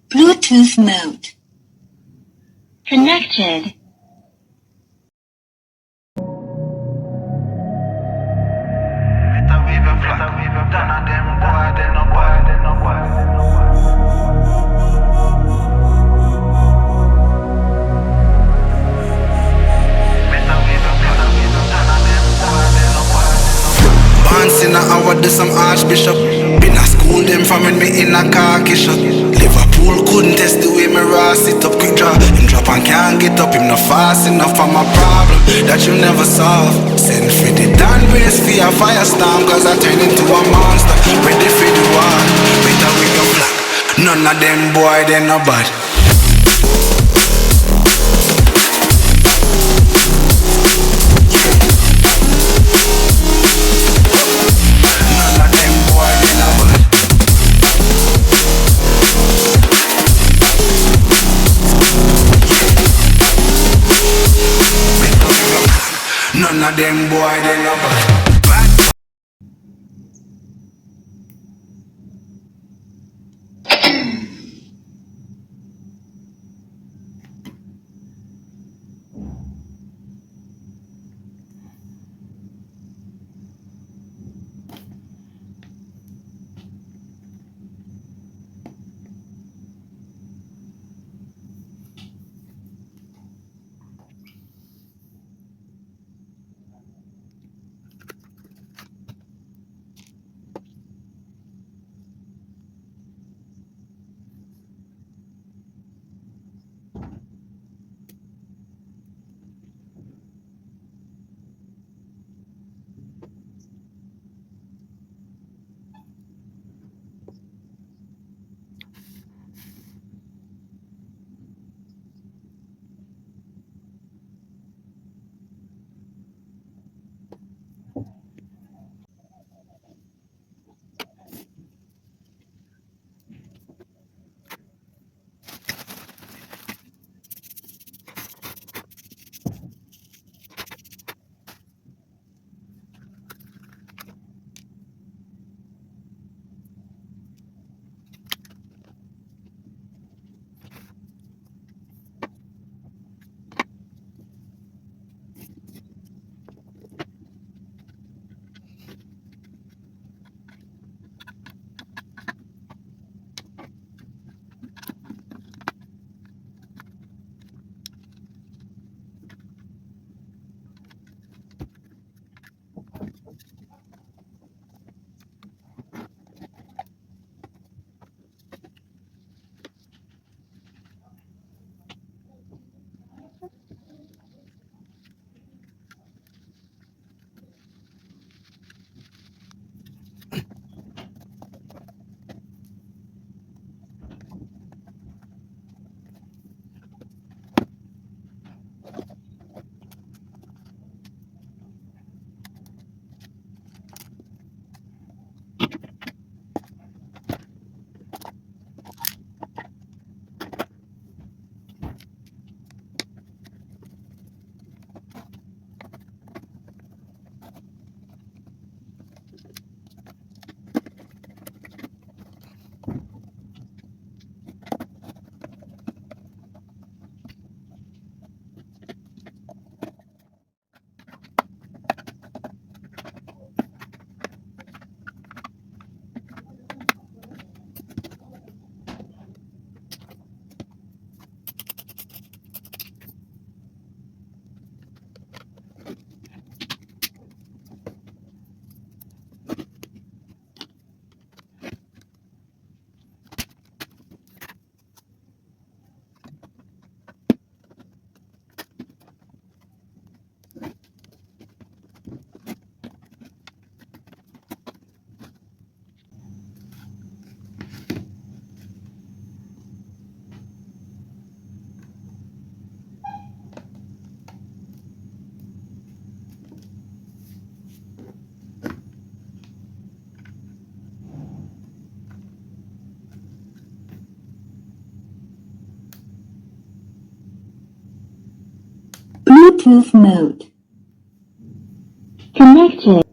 Bluetooth mode. Connected. Once in a hour, do some archbishop. Been a school them from when me in a khaki shop. Liverpool couldn't test the way me raw sit up. Quick draw, him drop and can't get up. Him not fast enough for my problem that you never solve. Send for the Dan race for a firestorm, cause I turn into a monster. Ready for the war, better with your flag. None of them boy, they no bad. None of them boy, they no bad. Bluetooth mode. Connected.